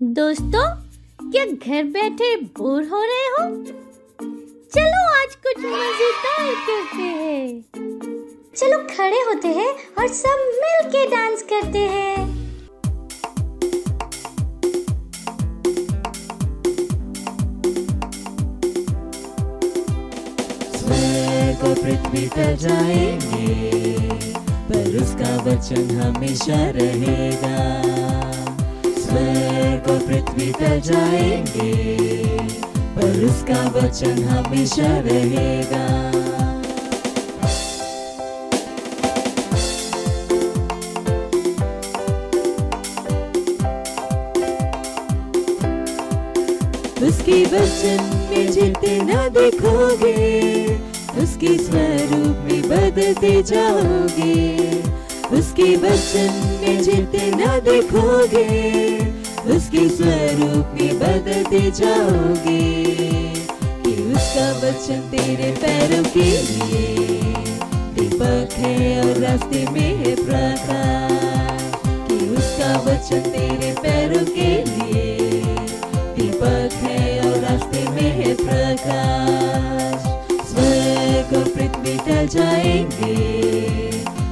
दोस्तों, क्या घर बैठे बोर हो रहे हो? चलो आज कुछ मजेदार करते हैं। चलो खड़े होते हैं और सब मिल के डांस करते हैं। स्वर्ग और पृथ्वी टल जाएंगे, पर उसका वचन हमेशा रहेगा। स्वर्ग और पृथ्वी टल जाएंगे, पर उसका वचन हमेशा रहेगा। उसके वचन में जितना देखोगे, उसके स्वरूप में बदलते जाओगे। उसके वचन में जितना देखोगे, उसके स्वरूप में बदलते जाओगे। कि उसका वचन तेरे पैरों के लिए दीपक है और रास्ते में है प्रकाश। कि उसका वचन तेरे पैरों के लिए दीपक है और रास्ते में है प्रकाश। स्वर्ग और पृथ्वी टल जाएंगे,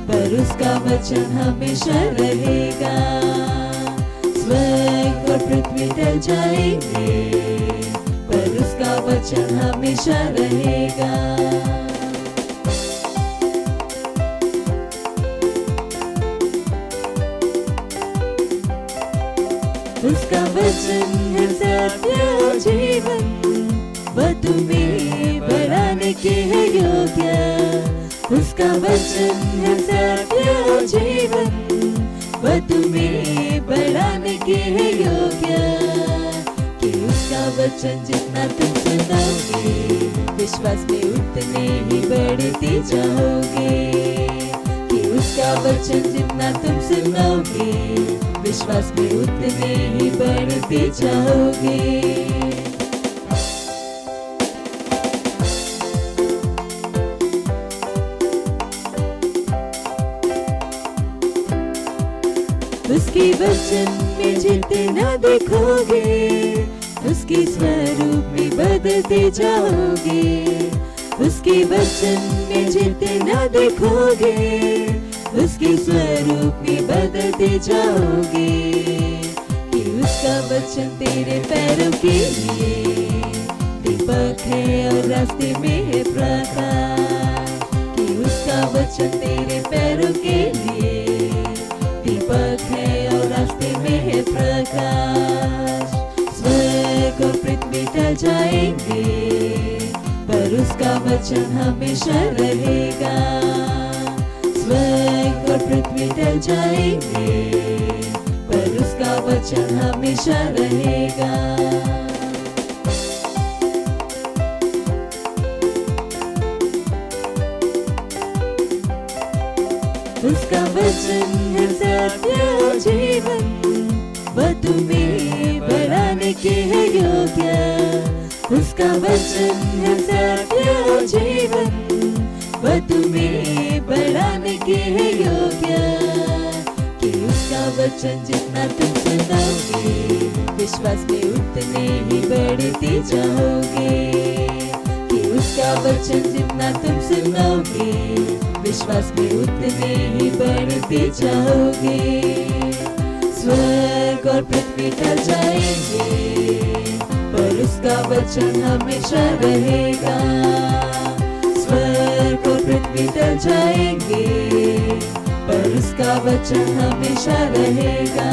पर उसका वचन हमेशा रहेगा। स्वर्ग और पृथ्वी टल जाएंगे, पर उसका वचन हमेशा रहेगा। उसका वचन है सत्य और जीवन, वह तुम्हें बढ़ाने के है योग्य। उसका वचन है सत्य और जीवन, वह तुम्हें बढ़ाने के है योग्य। कि उसका वचन जितना तुम सुनोगे, विश्वास में उतने ही बढ़ते जाओगे। कि उसका वचन जितना तुम सुनोगे, विश्वास में उतने ही बढ़ते जाओगे। उसके वचन में जितना देखोगे, उसके स्वरूप में बदलते जाओगे। उसके वचन में जितना देखोगे, उसके स्वरूप में बदलते जाओगे। कि उसका वचन तेरे पैरों के लिए दीपक है और रास्ते में है प्रकाश। कि उसका वचन तेरे पैरों के लिए दीपक है और रास्ते में है प्रकाश। स्वर्ग और पृथ्वी टल जाएंगे, पर उसका वचन हमेशा रहेगा। स्वर्ग और पृथ्वी टल जाएंगे, पर उसका वचन हमेशा रहेगा। उसका वचन है सत्य और जीवन, वह तुम्हें बढ़ाने के है योग्य। उसका वचन है सत्य और जीवन, वह तुम्हें बढ़ाने के है योग्य। कि उसका वचन जितना तुम सुनोगे, विश्वास में उतने ही बढ़ते जाओगे। कि उसका वचन जितना तुम सुनोगे, विश्वास में उतने ही बढ़ते जाओगे। स्वर्ग और पृथ्वी टल जाएंगे, पर उसका वचन हमेशा रहेगा। स्वर्ग और पृथ्वी टल जाएंगे, पर उसका वचन हमेशा रहेगा।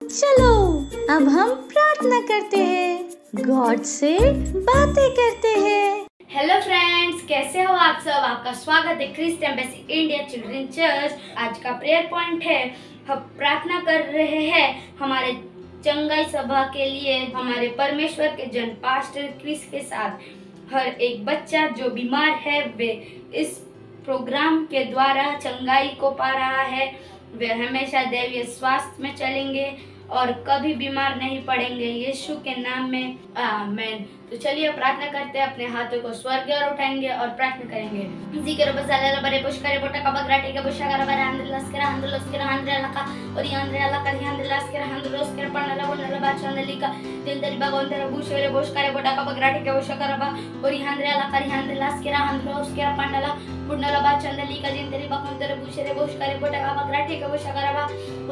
चलो अब हम प्रार्थना करते हैं, गॉड से बातें करते हैं। हेलो फ्रेंड्स, कैसे हो आप सब? आपका स्वागत है Christ Embassy India Children Church. आज का प्रेयर पॉइंट है, हम प्रार्थना कर रहे हैं हमारे चंगाई सभा के लिए, हमारे परमेश्वर के जन पास्टर क्रिस के साथ। हर एक बच्चा जो बीमार है, वे इस प्रोग्राम के द्वारा चंगाई को पा रहा है। वे हमेशा दैवीय स्वास्थ्य में चलेंगे और कभी बीमार नहीं पड़ेंगे, यीशु के नाम में आमीन। तो चलिए प्रार्थना करते हैं, अपने हाथों को स्वर्ग की ओर उठाएंगे और प्रार्थना करेंगे। जिक्र बसाले बरे पुष्कर बोटा का बगराटे के बुशा बरे आंद्रलस के आंद्रला का और आंद्रला का आंद्रलस के आंद्रलोस के पंडला बोंडला बाचंदली का जिंदरी भगवंतर बुशरे बुशकर बोटा का बगराटे के बुशा करबा और आंद्रला का आंद्रलस के आंद्रलोस के पंडला बोंडला बाचंदली का जिंदरी भगवंतर बुशरे बुशकर बोटा का बगराटे के बुशा करबा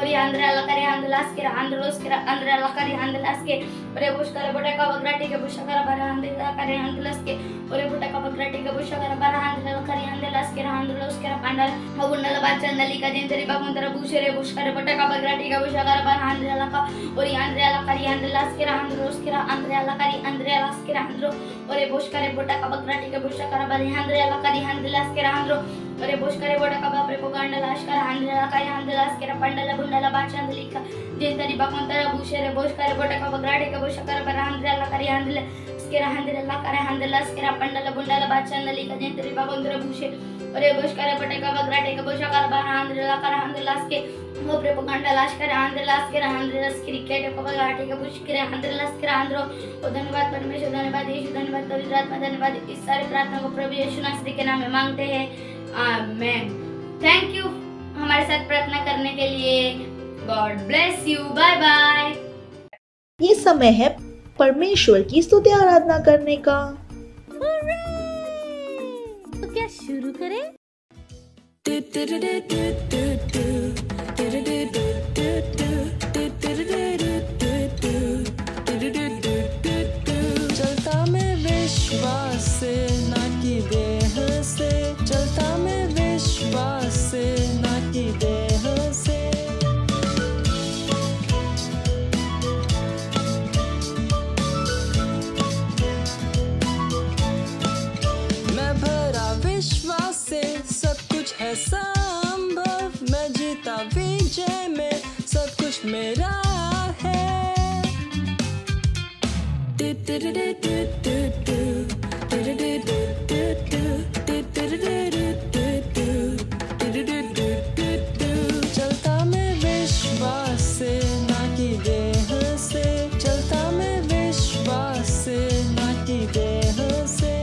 और आंद्रला का आंद्रलस के आंद्रलोस के आंद्रला का आंद्रलस के बरे बुशकर बोटा का बगराटे के बुशा करबा आंद्रला का आंद्रलस के और बोटा का बगराटे के बुशा करबा आंद्रला का आंद्रलस के आंद्रलोस के पंडला बोंडला बाचंदली का जिंदरी भगवंतर बुशरे बुशकर बोटा का बगराटे के बुशा करबा आंद्रला का और आंद्रला का आंद्रलस के आंद्रलोस के आंद्रला का आंद्रलस के आंद्रो और बुशकर बोटा का बगराटे के बुशा करबा आंद्रला का आंद्रलस के आंद्रो और बुशकर बोटा का बापरे पोगांडलास का आंद्रला का आंद्रलस के पंडला बुंडला बाचंदली का जिंदरी भगवंतर बुशरे बुशकर बोटा का बगराटे के बुशा करबा आंद्रला का आंद्रलस के आंद्रलस के पंडला बुंडला बाचंदली का जिंदरी भगवंतर बुशे और बुशकर बोटा का बगराटे के बुशा करबा आंद्रला का आंद्रलस के बापरे पोगांडलास का आंद्रलस के क्रिकेट का बगराटे के बुश के आंद्रलस के आंद्रो धन्यवाद परमेश्वर, धन्यवाद यीशु, धन्यवाद पवित्र आत्मा, धन्यवाद। इस सारी प्रार्थना को प्रभु यीशु मसीह के नाम में मांगते हैं, आमेन। थैंक यू हमारे साथ प्रार्थना करने के लिए। God bless you, bye bye. ये समय है परमेश्वर की स्तुति आराधना करने का। तो क्या शुरू करें? चलता मैं विश्वास से ना की देह से, चलता मैं विश्वास से ना की देह से। मैं भरा विश्वास से, सब कुछ है संभव, मैं जीता विजय में, सब कुछ मेरा है। चलता मैं विश्वास से ना की देह से, चलता मैं विश्वास से ना की देह से।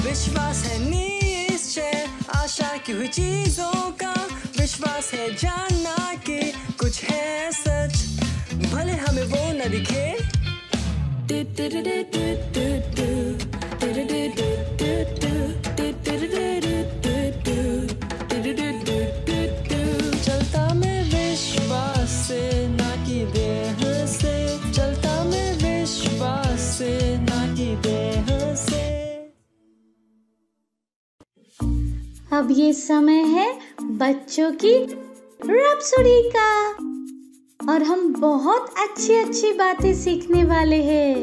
विश्वास है निश्चय आशा की हुई चीजों का, विश्वास है जानना कि कुछ है सच, भले हमें वो न दिखे। चलता मैं विश्वास से ना की देह से, चलता मैं विश्वास से ना की देह से। अब ये समय है बच्चों की रैप्सोडी का और हम बहुत अच्छी अच्छी बातें सीखने वाले हैं।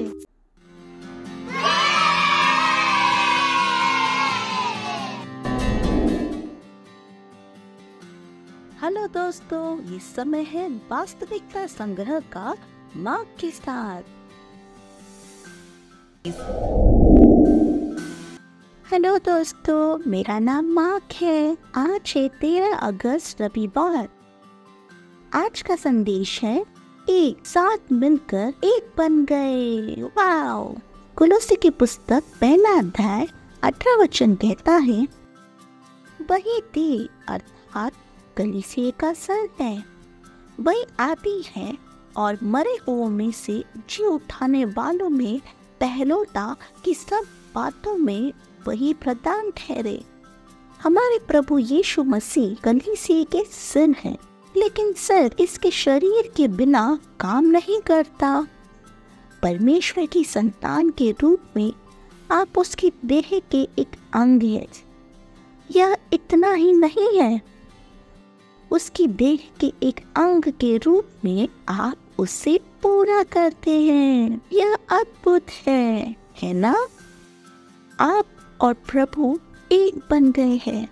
हेलो दोस्तों, ये समय है वास्तविकता संग्रह का मार्क के साथ। हेलो दोस्तों, मेरा नाम मार्क है। आज है 13 अगस्त रविवार। आज का संदेश है एक साथ मिलकर एक बन गए। वाओ! कुलोसी की पुस्तक 1 अध्याय 18 वचन कहता है, वही देह अर्थात कलीसिया का सर है, वही आदि है और मरे हुओं में से जी उठाने वालों में पहलोता कि सब बातों में वही प्रधान ठहरे। हमारे प्रभु यीशु मसीह कलीसिया के सिर हैं, लेकिन सिर इसके शरीर के बिना काम नहीं करता। परमेश्वर की संतान के रूप में आप उसकी देह के एक अंग हैं। यह इतना ही नहीं है, उसकी देह के एक अंग के रूप में आप उसे पूरा करते हैं। यह अद्भुत है ना? आप और प्रभु एक बन गए हैं।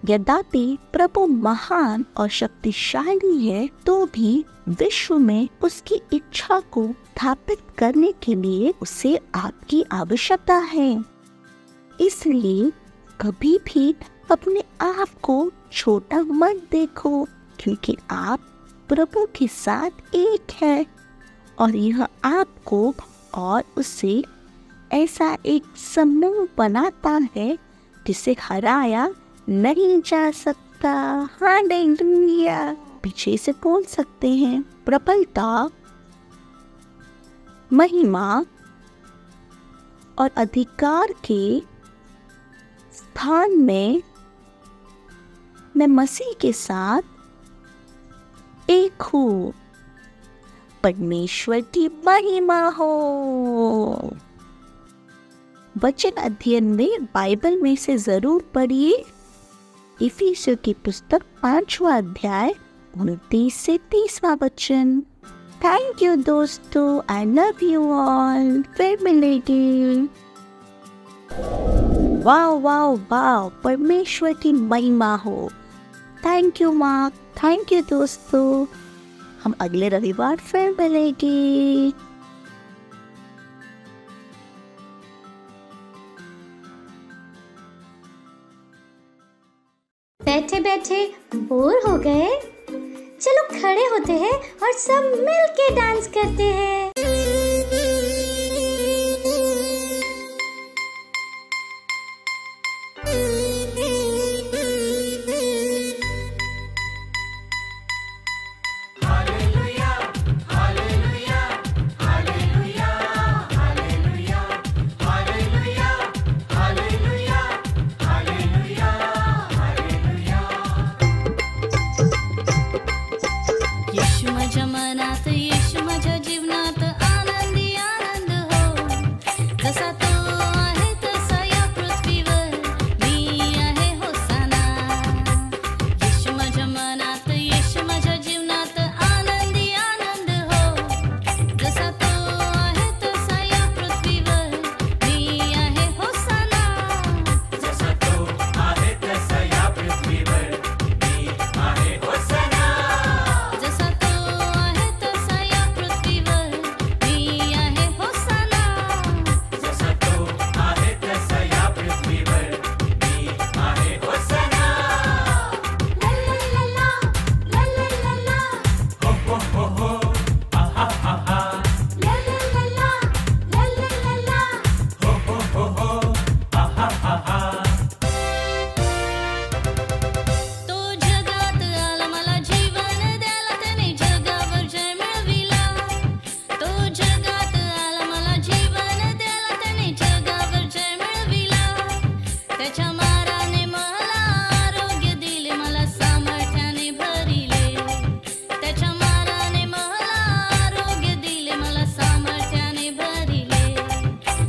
यद्यपि प्रभु महान और शक्तिशाली है, तो भी विश्व में उसकी इच्छा को स्थापित करने के लिए उसे आपकी आवश्यकता है। इसलिए कभी भी अपने आप को छोटा मत देखो, क्योंकि आप प्रभु के साथ एक है और यह आपको और उससे ऐसा एक समूह बनाता है जिसे हराया नहीं जा सकता। हालेलुया। पीछे से बोल सकते हैं, प्रबलता, महिमा और अधिकार के स्थान में मैं मसीह के साथ एक हूँ। परमेश्वर की महिमा हो। वचन अध्ययन में बाइबल में से जरूर पढ़िए इफिसियों की पुस्तक 5वां अध्याय 29 से 30वां वचन। थैंक यू दोस्तों, आई लव यू ऑल, फिर मिलेंगे। वाओ वाओ वाओ, परमेश्वर की महिमा हो। Thank you mark, thank you दोस्तों, हम अगले रविवार फिर मिलेंगे। बैठे बैठे बोर हो गए? चलो खड़े होते हैं और सब मिल के डांस करते हैं। येशू माझ्या मनात, येशू माझ्या जीवनात, आनंदी आनंद हो। जसा तो आहे तसा या पृथ्वीवर मी आहे होसाना। येशू माझ्या मनात, येशू माझ्या जीवनात, आनंदी आनंद हो। जसा तो आहे तसा या पृथ्वीवर मी आहे होसाना। जसा तो आहे तसा या पृथ्वीवर मी आहे होसाना। जसा तो आहे तसा या पृथ्वीवर मी आहे होसाना। जसा तो आहे तसा या पृथ्वीवर मी आहे होसाना। ला ला ला ला, ला ला ला ला, हो हो हो हो, आहा हा हा। ला ला ला ला, ला ला ला ला, हो हो हो हो, आहा हा हा। तो जगात आला मला जीवन द्यायला, त्याने जगावर जय मिळविला। तो जगात आला मला जीवन द्यायला, त्याने जगावर जय मिळविला। त्याच्या माराने मला आरोग्य दिले, मला सामर्थ्याने भरिले। त्याच्या माराने मला आरोग्य दिले, मला सामर्थ्याने भरिले।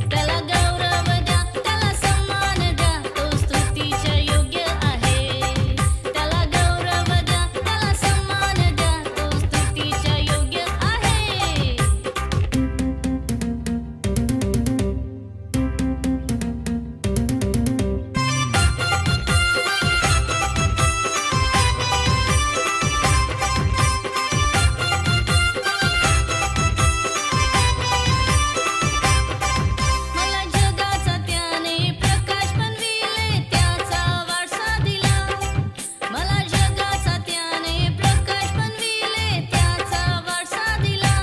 त्याला गौरव द्या, त्याला सन्मान द्या, तो स्तुतीच्या योग्य आहे। त्याला गौरव द्या, त्याला सन्मान द्या, तो स्तुतीच्या योग्य आहे। मला जगाचा त्याने प्रकाश बनविले, त्याचा वारसा दिला। मला जगाचा त्याने प्रकाश बनविले, त्याचा वारसा दिला।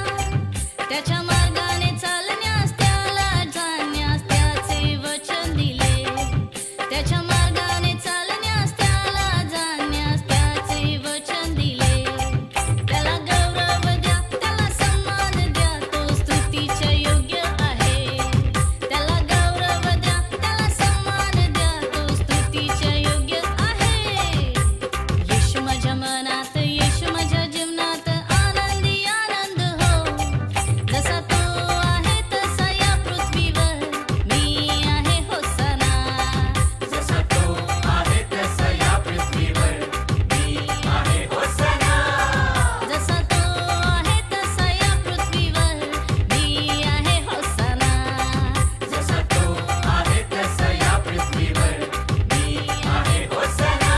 त्याच्या मार्गाने चालण्यास, त्याला जाण्यास त्याचे वचन दिले। त्याच्या मार्गाने चालण्यास, त्याला जाण्यास त्याचे वचन दिले। त्याला गौरव द्या, त्याला सन्मान द्या, तो स्तुतीच्या योग्य आहे। त्याला गौरव द्या, त्याला सन्मान द्या, तो स्तुतीच्या योग्य आहे। येशू माझ्या मनात, येशू माझ्या जीवनात, आनंदी आनंद हो। जसा तो आहे तसा या पृथ्वीवर मी आहे होसाना। जसा तो आहे तसा या पृथ्वीवर मी आहे होसाना। जसा तो आहे तसा या पृथ्वीवर मी आहे होसाना। जसा तो आहे तसा या पृथ्वीवर मी आहे hosanna.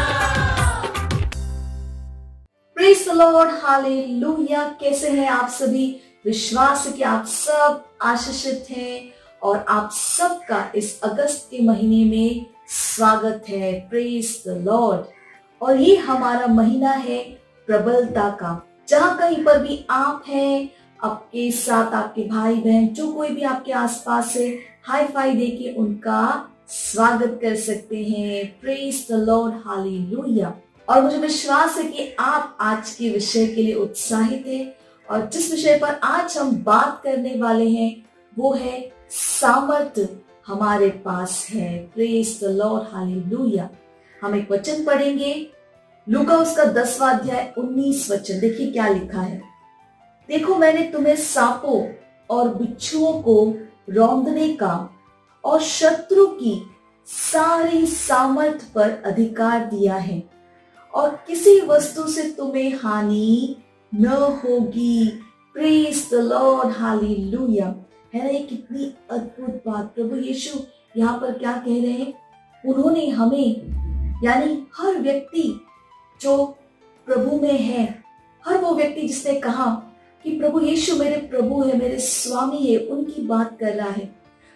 Praise the Lord, hallelujah. कैसे हैं आप सभी? विश्वास है कि आप सब आशीषित हैं और आप सबका इस अगस्त के महीने में स्वागत है। Praise the Lord. और ये हमारा महीना है प्रबलता का। जहां कहीं पर भी आप हैं, आपके साथ आपके भाई बहन जो कोई भी आपके आसपास है, हाई फाई देके उनका स्वागत कर सकते हैं। Praise the Lord, hallelujah. और मुझे विश्वास है कि आप आज के विषय के लिए उत्साहित हैं। और जिस विषय पर आज हम बात करने वाले हैं वो है सामर्थ्य हमारे पास है। Praise the Lord, hallelujah. हम एक वचन पढ़ेंगे, लूका उसका 10वां अध्याय 19 वचन। देखिए क्या लिखा है। देखो मैंने तुम्हें सांपों और बिच्छुओं को रौंदने का और शत्रु की सारी सामर्थ पर अधिकार दिया है और किसी वस्तु से तुम्हें हानि न होगी। Praise the Lord, hallelujah. है ना, ये कितनी अद्भुत बात। प्रभु यीशु यहाँ पर क्या कह रहे हैं? उन्होंने हमें, यानी हर व्यक्ति जो प्रभु में है, हर वो व्यक्ति जिसने कहा कि प्रभु यीशु मेरे प्रभु है, मेरे स्वामी है, उनकी बात कर रहा है।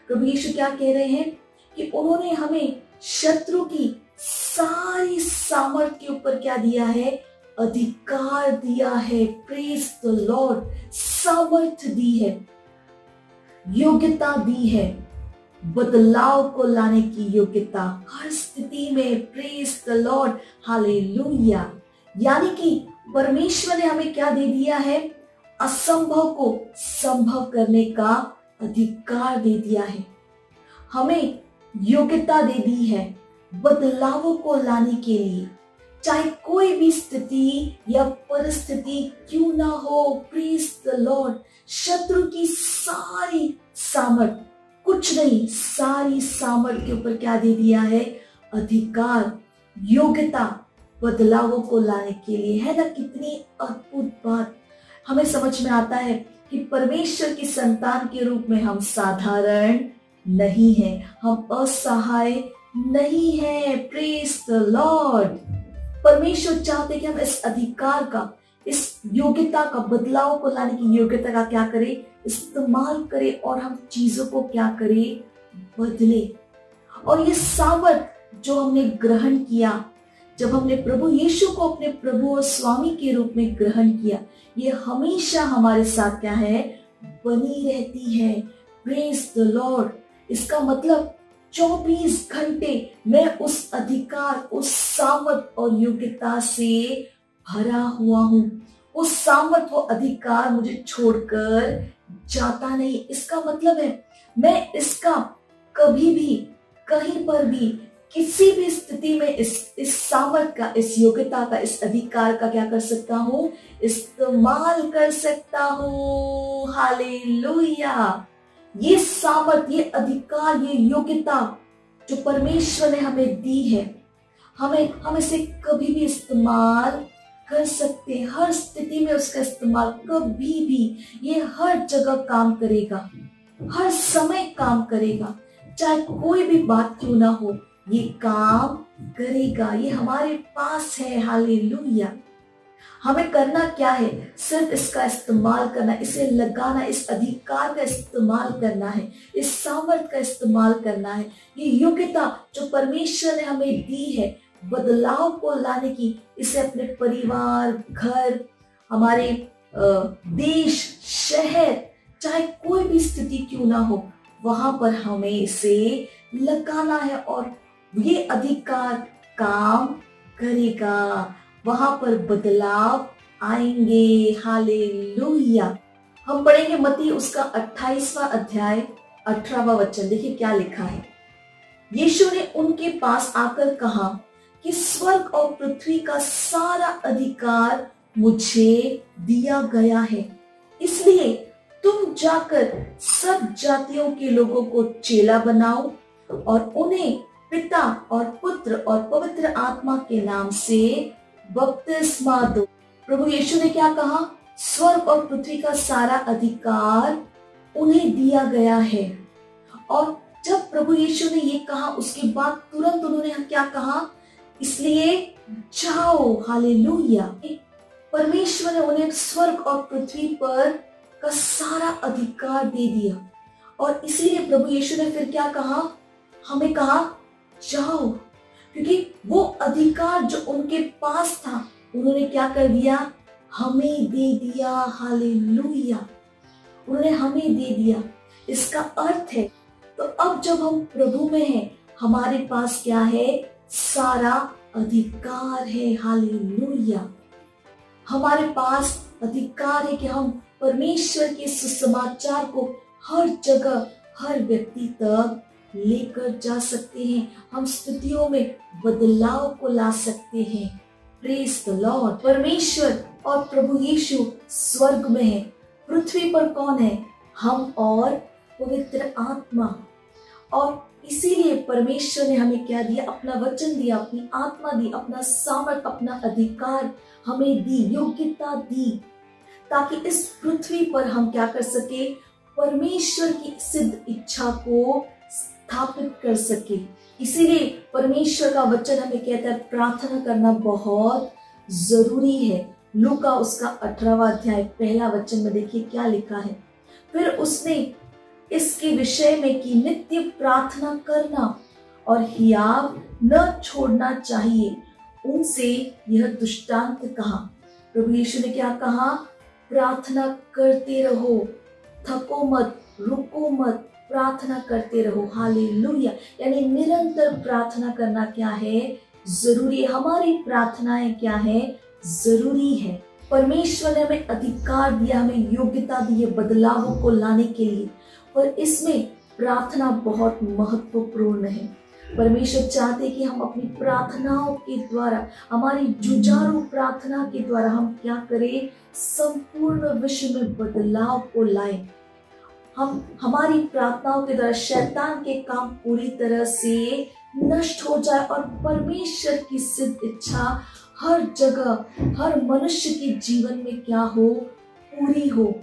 प्रभु यीशु क्या कह रहे हैं कि उन्होंने हमें शत्रु की सारी सामर्थ के ऊपर क्या दिया है? अधिकार दिया है। Praise the Lord. सामर्थ दी है, योग्यता दी है, बदलाव को लाने की योग्यता हर स्थिति में। Praise the Lord, hallelujah. यानी कि परमेश्वर ने हमें क्या दे दिया है? असंभव को संभव करने का अधिकार दे दिया है। हमें योग्यता दे दी है बदलावों को लाने के लिए, चाहे कोई भी स्थिति या परिस्थिति क्यों ना हो। Praise the Lord. शत्रु की सारी सामर्थ, कुछ नहीं, सारी सामर्थ के ऊपर क्या दे दिया है? अधिकार, योग्यता बदलावों को लाने के लिए। है ना, कितनी अद्भुत बात। हमें समझ में आता है कि परमेश्वर की संतान के रूप में हम साधारण नहीं हैं, हम असहाय नहीं हैं। Praise the Lord. परमेश्वर चाहते कि हम इस अधिकार का, इस योग्यता का, बदलाव को लाने की योग्यता का क्या करें? इस्तेमाल करें और हम चीजों को क्या करें? बदले। और ये सामर्थ जो हमने ग्रहण किया, जब हमने प्रभु यीशु को अपने प्रभु और स्वामी के रूप में ग्रहण किया, ये हमेशा हमारे साथ क्या है? बनी रहती है। Praise the Lord. इसका मतलब 24 घंटे मैं उस अधिकार, उस सामर्थ और योग्यता से भरा हुआ हूं। वो सामर्थ, वो अधिकार मुझे छोड़कर जाता नहीं। इसका मतलब है मैं इसका कभी भी, कहीं पर भी, किसी भी स्थिति में इस सामर्थ का, इस योग्यता का, इस अधिकार का क्या कर सकता हूं? इस्तेमाल कर सकता हूं। हालेलुया। ये सामर्थ, ये अधिकार, ये योग्यता जो परमेश्वर ने हमें दी है, हम इसे कभी भी इस्तेमाल कर सकते हैं। हर स्थिति में उसका इस्तेमाल कभी भी, ये हर जगह काम करेगा, हर समय काम करेगा, चाहे कोई भी बात क्यों ना हो, ये काम करेगा। ये हमारे पास है। हालेलुया। हमें करना क्या है? सिर्फ इसका इस्तेमाल करना, इसे लगाना, इस अधिकार का इस्तेमाल करना है, इस सामर्थ का इस्तेमाल करना है। ये योग्यता जो परमेश्वर ने हमें दी है बदलाव को लाने की, इसे अपने परिवार, घर, हमारे देश, शहर, चाहे कोई भी स्थिति क्यों ना हो, वहां पर हमें इसे लगाना है और ये अधिकार काम करेगा। वहां पर बदलाव आएंगे। हालेलुया। हम पढ़ेंगे मत्ती उसका 28वां अध्याय 18वां वचन। देखिए क्या लिखा है। यीशु ने उनके पास आकर कहा कि स्वर्ग और पृथ्वी का सारा अधिकार मुझे दिया गया है, इसलिए तुम जाकर सब जातियों के लोगों को चेला बनाओ और उन्हें पिता और पुत्र और पवित्र आत्मा के नाम से बपतिस्मा दो। प्रभु यीशु ने क्या कहा? स्वर्ग और पृथ्वी का सारा अधिकार उन्हें दिया गया है। और जब प्रभु यीशु ने ये कहा, उसके बाद तुरंत उन्होंने क्या कहा? इसलिए जाओ। हालेलुया। परमेश्वर ने उन्हें स्वर्ग और पृथ्वी पर का सारा अधिकार दे दिया और इसीलिए प्रभु यीशु ने फिर क्या कहा? हमें कहा जाओ, क्योंकि वो अधिकार जो उनके पास था उन्होंने क्या कर दिया, हमें दे दिया। हालेलुया, उन्होंने हमें दे दिया। इसका अर्थ है तो अब जब हम प्रभु में हैं हमारे पास क्या है, सारा अधिकार है। हालेलुया, हमारे पास अधिकार है कि हम परमेश्वर के सुसमाचार को हर जगह हर व्यक्ति तक लेकर जा सकते हैं। हम स्थितियों में बदलाव को ला सकते हैं। Praise the Lord. परमेश्वर और प्रभु यीशु स्वर्ग में है, पृथ्वी पर कौन है, हम और पवित्र आत्मा। और इसीलिए परमेश्वर ने हमें क्या दिया, अपना वचन दिया, अपनी आत्मा दी, अपना सामर्थ, अपना अधिकार हमें दी, योग्यता दी, ताकि इस पृथ्वी पर हम क्या कर सके, परमेश्वर की सिद्ध इच्छा को स्थापित कर सके। इसीलिए परमेश्वर का वचन हमें कहता है प्रार्थना करना बहुत जरूरी है। लूका उसका 18वां अध्याय 1 वचन में देखिए क्या लिखा है। फिर उसने इसके विषय में कि नित्य प्रार्थना करना और हियाव न छोड़ना चाहिए, उनसे यह दृष्टांत कहा। प्रभु यीशु ने क्या कहा, प्रार्थना करते रहो, थको मत, रुको मत, प्रार्थना करते रहो। हालेलुया, यानी निरंतर प्रार्थना करना क्या है, जरूरी है। हमारी प्रार्थनाएं क्या है, जरूरी है। परमेश्वर ने हमें अधिकार दिया, हमें योग्यता दी है बदलावों को लाने के लिए, और इसमें प्रार्थना बहुत महत्वपूर्ण है। परमेश्वर चाहते कि हम अपनी प्रार्थनाओं के द्वारा, हमारी जुझारू प्रार्थना के द्वारा हम क्या करें, संपूर्ण विश्व में बदलाव को लाएं। हम हमारी प्रार्थनाओं के द्वारा शैतान के काम पूरी तरह से नष्ट हो जाए और परमेश्वर की सिद्ध इच्छा हर जगह हर मनुष्य के जीवन में क्या हो, पूरी हो।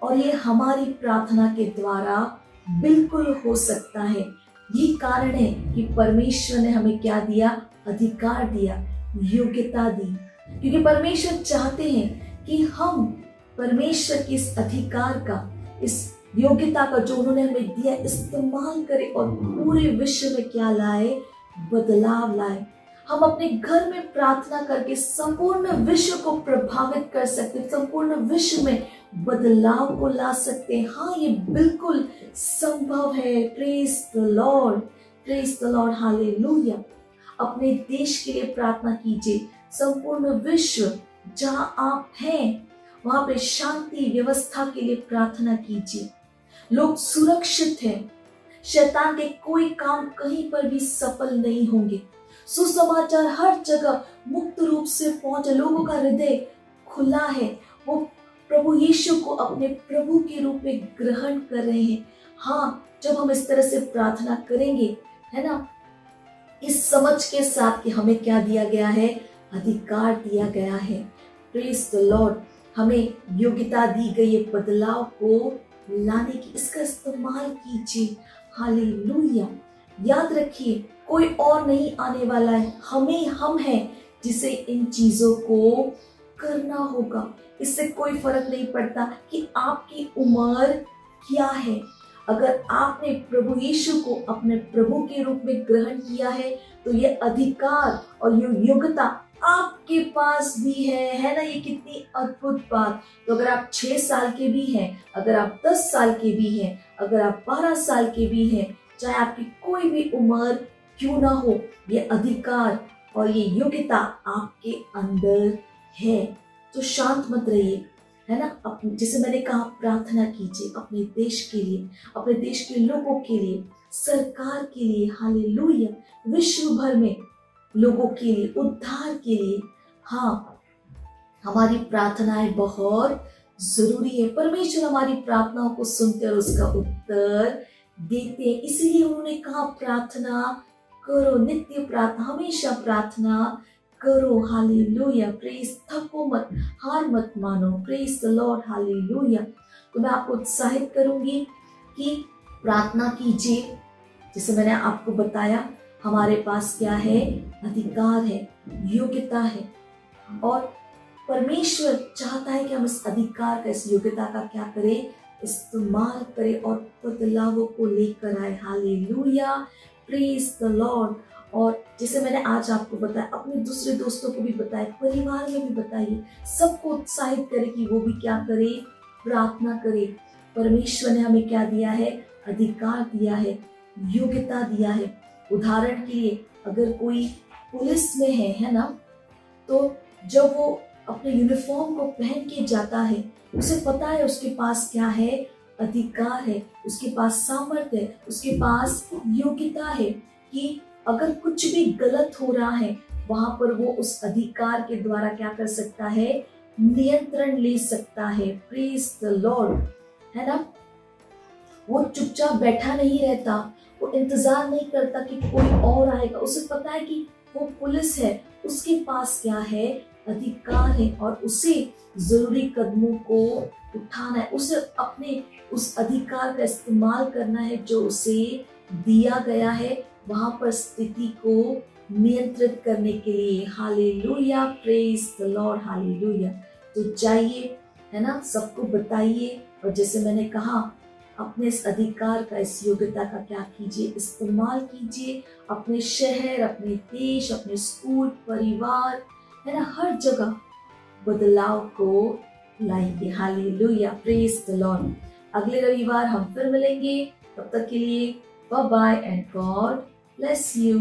और ये हमारी प्रार्थना के द्वारा बिल्कुल हो सकता है। यही कारण है कि परमेश्वर ने हमें क्या दिया, अधिकार दिया, योग्यता दी, क्योंकि परमेश्वर चाहते हैं कि हम परमेश्वर के इस अधिकार का, इस योग्यता का जो उन्होंने हमें दिया, इस्तेमाल करें और पूरे विश्व में क्या लाए, बदलाव लाए। हम अपने घर में प्रार्थना करके संपूर्ण विश्व को प्रभावित कर सकते हैं, संपूर्ण विश्व में बदलाव को ला सकते हैं। हाँ, ये बिल्कुल संभव है। Praise the Lord, praise the Lord, hallelujah. अपने देश के लिए प्रार्थना कीजिए। संपूर्ण विश्व जहां आप हैं वहां पे शांति व्यवस्था के लिए प्रार्थना कीजिए। लोग सुरक्षित हैं, शैतान के कोई काम कहीं पर भी सफल नहीं होंगे। सुसमाचार हर जगह मुक्त रूप से पहुंचे, लोगों का हृदय खुला है, वो प्रभु यीशु को अपने प्रभु के रूप में ग्रहण कर रहे हैं। हाँ, जब हम इस तरह से प्रार्थना करेंगे, है ना, इस समझ के साथ कि हमें क्या दिया गया है, अधिकार दिया गया है। प्रेज द लॉर्ड, हमें योग्यता दी गई है बदलाव को लाने की, इसका इस्तेमाल कीजिए। हालेलुया। याद रखिए, कोई और नहीं आने वाला है, हम हैं जिसे इन चीजों को करना होगा। इससे कोई फर्क नहीं पड़ता कि आपकी उम्र क्या है। अगर आपने प्रभु यीशु को अपने प्रभु के रूप में ग्रहण किया है तो ये अधिकार और ये योग्यता आपके पास भी है ना। ये कितनी अद्भुत बात। तो अगर आप 6 साल के भी हैं, अगर आप 10 साल के भी हैं, अगर आप 12 साल के भी हैं, चाहे आपकी कोई भी उम्र क्यों ना हो, ये अधिकार और ये योग्यता आपके अंदर है। तो शांत मत रहिए, है ना। जैसे मैंने कहा, प्रार्थना कीजिए अपने देश के लिए, अपने देश के लोगों के लिए, सरकार के लिए, हालेलुया, विश्व भर में लोगों के लिए, उद्धार के लिए। हाँ, हमारी प्रार्थनाएं बहुत जरूरी है। परमेश्वर हमारी प्रार्थनाओं को सुनते और उसका उत्तर देते हैं। इसीलिए उन्होंने कहा प्रार्थना करो, नित्य प्रार्थना, हमेशा प्रार्थना करो। हालेलुया, प्रेज, थको मत, हार मत मानो। Praise the Lord, hallelujah. तो मैं आपको उत्साहित करूंगी कि प्रार्थना कीजिए। जैसे मैंने आपको बताया, हमारे पास क्या है, अधिकार है, योग्यता है, और परमेश्वर चाहता है कि हम इस अधिकार का, इस योग्यता का क्या करें, इस्तेमाल करें और बदलावों को लेकर आए। Hallelujah, praise the Lord. और जैसे मैंने आज आपको बताया, अपने दूसरे दोस्तों को भी बताए, परिवार में भी बताइए, सबको उत्साहित करे कि वो भी क्या करे, प्रार्थना करे। परमेश्वर ने हमें क्या दिया है, अधिकार दिया है, योग्यता दिया है। उदाहरण के लिए अगर कोई पुलिस में है ना, तो जब वो अपने यूनिफॉर्म को पहन के जाता है, उसे पता है उसके पास क्या है, अधिकार है, उसके पास सामर्थ्य है, उसके पास योग्यता है कि अगर कुछ भी गलत हो रहा है वहां पर वो उस अधिकार के द्वारा क्या कर सकता है, नियंत्रण ले सकता है। प्रेज द लॉर्ड, है ना। वो चुपचाप बैठा नहीं रहता, वो इंतजार नहीं करता कि कोई और आएगा। उसे पता है कि वो पुलिस है, उसके पास क्या है, अधिकार है, और उसे जरूरी कदमों को उठाना है, उसे अपने उस अधिकार का इस्तेमाल करना है जो उसे दिया गया है वहां पर स्थिति को नियंत्रित करने के लिए। Hallelujah, praise the Lord, hallelujah. तो जाइए, है ना, सबको बताइए, और जैसे मैंने कहा, अपने इस अधिकार का, इस योग्यता का क्या कीजिए, इस्तेमाल कीजिए। अपने शहर, अपने देश, अपने स्कूल, परिवार, है ना, हर जगह बदलाव को लाएंगे। Hallelujah, praise the Lord. अगले रविवार हम फिर मिलेंगे, तब तक के लिए bye bye and God bless you.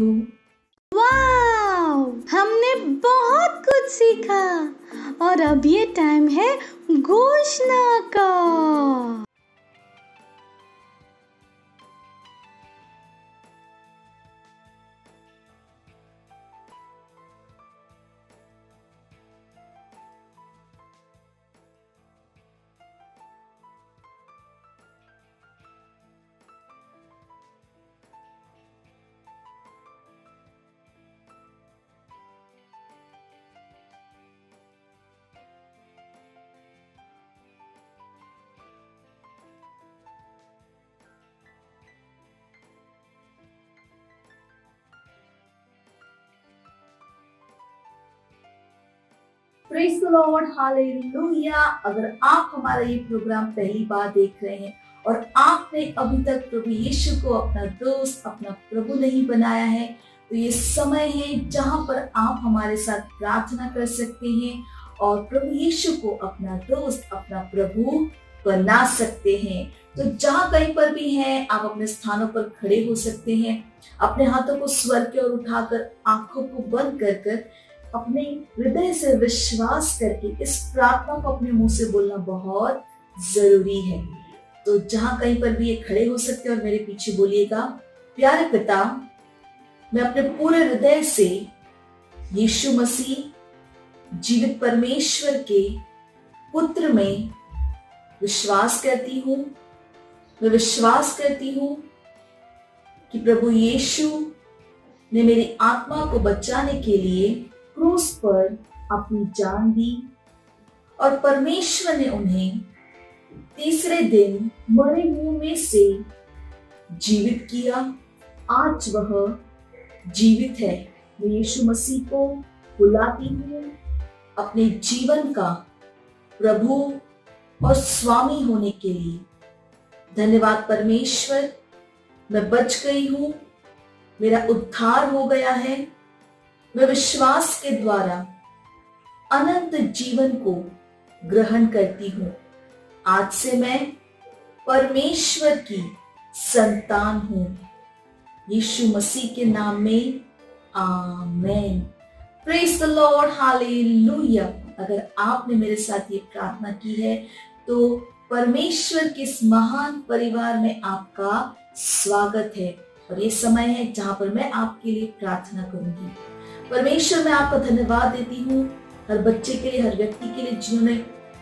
Wow, हमने बहुत कुछ सीखा और अब ये टाइम है घोषणा का। Praise the Lord, hallelujah. अगर आप हमारा ये प्रोग्राम पहली बार देख रहे हैं और आपने अभी तक प्रभु यीशु को अपना दोस्त, अपना प्रभु नहीं बनाया है, तो ये समय है जहां पर आप हमारे साथ प्रार्थना कर सकते हैं और प्रभु यीशु को अपना दोस्त, अपना प्रभु बना सकते हैं। तो जहां कहीं पर भी हैं, आप अपने स्थानों पर खड़े हो सकते हैं, अपने हाथों को स्वर की ओर उठाकर, आंखों को बंद कर अपने हृदय से विश्वास करके इस प्रार्थना को अपने मुंह से बोलना बहुत जरूरी है। तो जहां कहीं पर भी ये खड़े हो सकते हैं और मेरे पीछे बोलिएगा, प्यारे पिता, मैं अपने पूरे हृदय से यीशु मसीह जीवित परमेश्वर के पुत्र में विश्वास करती हूँ। मैं विश्वास करती हूँ कि प्रभु यीशु ने मेरी आत्मा को बचाने के लिए क्रूस पर अपनी जान दी और परमेश्वर ने उन्हें तीसरे दिन मरे हुओं में से जीवित किया। आज वह जीवित है। मैं यीशु मसीह को बुलाती हूँ अपने जीवन का प्रभु और स्वामी होने के लिए। धन्यवाद परमेश्वर, मैं बच गई हूँ, मेरा उद्धार हो गया है। मैं विश्वास के द्वारा अनंत जीवन को ग्रहण करती हूँ। आज से मैं परमेश्वर की संतान हूँ। यीशु मसीह के नाम में amen. Praise the Lord, hallelujah. अगर आपने मेरे साथ ये प्रार्थना की है तो परमेश्वर के इस महान परिवार में आपका स्वागत है। और ये समय है जहां पर मैं आपके लिए प्रार्थना करूंगी। परमेश्वर, मैं आपका धन्यवाद देती हूँ हर बच्चे के लिए, हर व्यक्ति के लिए जिन्होंने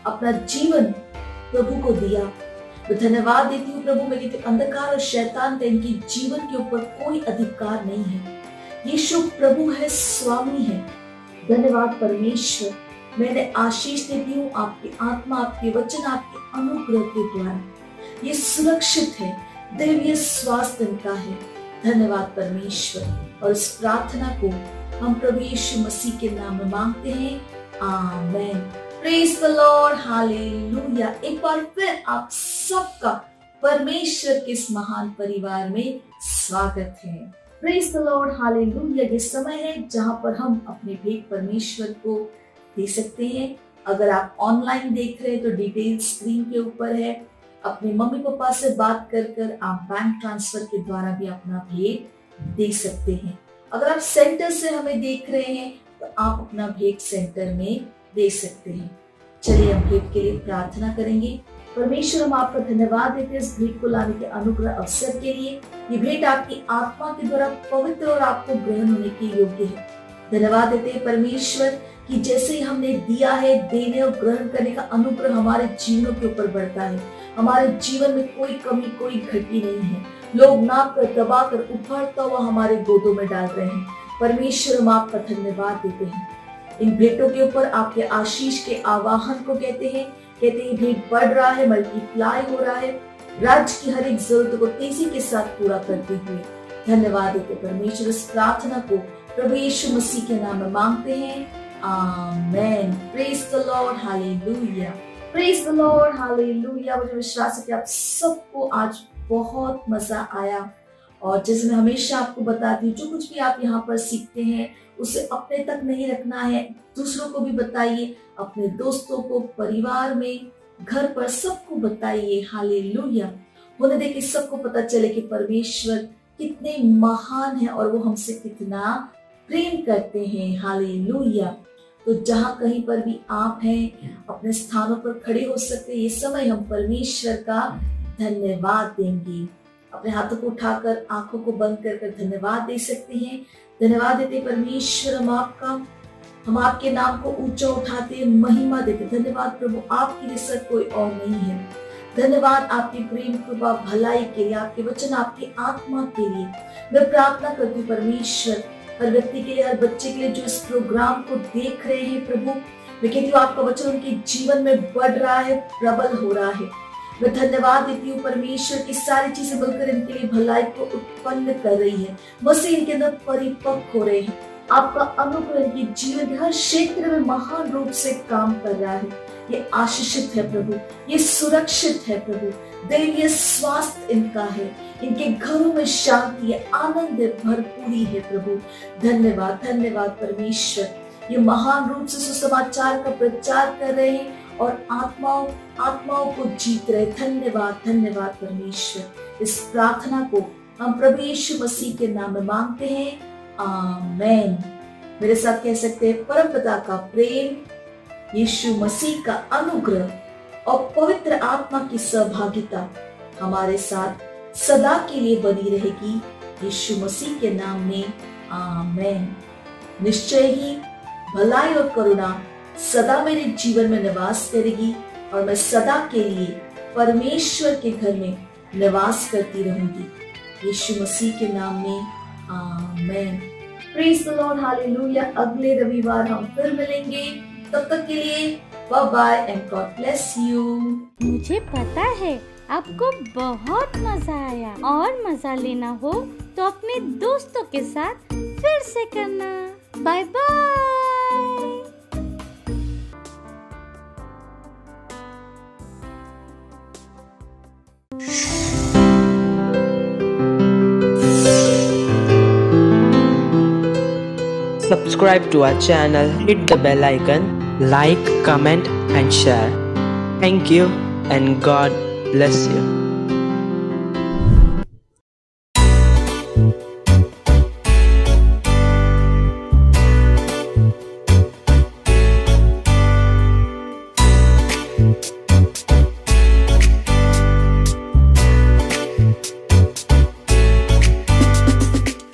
अपना जीवन प्रभु को दिया। मैं धन्यवाद देती हूँ प्रभु, मेरे अंधकार और शैतान का इनके जीवन के ऊपर कोई अधिकार नहीं है। यीशु प्रभु है, स्वामी है। धन्यवाद परमेश्वर, मैंने आशीष देती हूँ आपकी आत्मा, आपके वचन, आपके अनुग्रह के द्वारा ये सुरक्षित है, दैवीय स्वास्थ्य इनका है। धन्यवाद परमेश्वर। और इस प्रार्थना को हम प्रभु यीशु मसीह के नाम में मांगते हैं, amen. Praise the Lord, hallelujah. एक बार फिर आप सबका परमेश्वर के इस महान परिवार में स्वागत है। Praise the Lord, hallelujah. ये समय है जहां पर हम अपने भेंट परमेश्वर को दे सकते हैं। अगर आप ऑनलाइन देख रहे हैं तो डिटेल स्क्रीन के ऊपर है। अपने मम्मी पापा से बात कर आप बैंक ट्रांसफर के द्वारा भी अपना भेंट दे सकते हैं। अगर आप सेंटर से हमें देख रहे हैं तो आप अपना भेंट सेंटर में दे सकते हैं। चलिए हम भेंट के लिए प्रार्थना करेंगे। परमेश्वर, हम आपका धन्यवाद देते हैं इस भेंट को लाने के अनुग्रह अवसर के लिए। ये भेंट आपकी आत्मा के द्वारा पवित्र और आपको ग्रहण होने के योग्य है। धन्यवाद देते हैं परमेश्वर कि जैसे ही हमने दिया है, देने और ग्रहण करने का अनुग्रह हमारे जीवनों के ऊपर बढ़ता है। हमारे जीवन में कोई कमी, कोई घटी नहीं है। लोग नाप कर, दबा कर, उफाड़ता हुआ हमारे गोदों में डाल रहे हैं। परमेश्वर, हम आपका धन्यवाद देते हैं। इन भेंटों के ऊपर आपके आशीष के आवाहन को कहते हैं भेंट बढ़ रहा है, मल्टीप्लाई हो रहा है, राज्य की हर एक जरूरत को तेजी के साथ पूरा करते हुए। धन्यवाद देते परमेश्वर। इस प्रार्थना को प्रभु यीशु मसीह के नाम में मांगते हैं, amen. Praise the Lord, hallelujah. Praise the Lord, hallelujah. मुझे विश्वास है कि आप सबको आज बहुत मजा आया। और जैसे मैं हमेशा आपको बताती हूँ, जो कुछ भी आप यहाँ पर सीखते हैं उसे अपने तक नहीं रखना है, दूसरों को भी बताइए, अपने दोस्तों को, परिवार में, घर पर सबको बताइए। हालेलुया। होने दे कि सबको पता चले कि परमेश्वर कितने महान है और वो हमसे कितना प्रेम करते हैं। हालेलुया। तो जहाँ कहीं पर भी आप हैं, अपने स्थानों पर खड़े हो सकते हैं। ये समय हम परमेश्वर का धन्यवाद देंगे। अपने हाथों को उठाकर, आंखों को बंद कर धन्यवाद दे सकते हैं। धन्यवाद देते परमेश्वर, हम आपके नाम को ऊंचा उठाते, महिमा देते। धन्यवाद प्रभु, आपके जैसा कोई और नहीं है। धन्यवाद आपकी प्रेम, कृपा, भलाई के लिए, आपके वचन, आपकी आत्मा के लिए। मैं प्रार्थना करती हूँ परमेश्वर, हर व्यक्ति के लिए, हर बच्चे के लिए जो इस प्रोग्राम को देख रहे हैं प्रभु, मैं कहती हूँ आपका वचन उनके जीवन में बढ़ रहा है, प्रबल हो रहा है। मैं धन्यवाद देती हूँ परमेश्वर की सारी चीजें मिलकर इनके लिए भलाई को उत्पन्न कर रही है। मसीह इनके अंदर परिपक्व हो रहे हैं। आपका अनुग्रह इनके जीवन के हर क्षेत्र में महान रूप से काम कर रहा है। ये आशीषित है प्रभु, ये सुरक्षित है प्रभु। दैवीय स्वास्थ्य इनका है, इनके घरों में शांति है, आनंद है, भरपूरी है प्रभु। धन्यवाद, धन्यवाद परमेश्वर। ये महान रूप से सुसमाचार का प्रचार कर रहे हैं और आत्माओं को जीत रहे। धन्यवाद, धन्यवाद परमेश्वर। इस प्रार्थना को हम प्रभु यीशु मसीह के नाम में मांगते हैं, आमेन। मेरे साथ कह सकते हैं, परमपिता का प्रेम, यीशु मसीह का अनुग्रह और पवित्र आत्मा की सहभागिता हमारे साथ सदा के लिए बनी रहेगी, यीशु मसीह के नाम में, आमेन। निश्चय ही भलाई और करुणा सदा मेरे जीवन में निवास करेगी और मैं सदा के लिए परमेश्वर के घर में निवास करती रहूंगी, यीशु मसीह के नाम में, amen. Praise the Lord, hallelujah. अगले रविवार हम फिर मिलेंगे। तब तक के लिए bye bye and God bless you. मुझे पता है आपको बहुत मजा आया, और मजा लेना हो तो अपने दोस्तों के साथ फिर से करना। Bye bye. Subscribe to our channel, hit the bell icon, like, comment and share. Thank you and God bless you.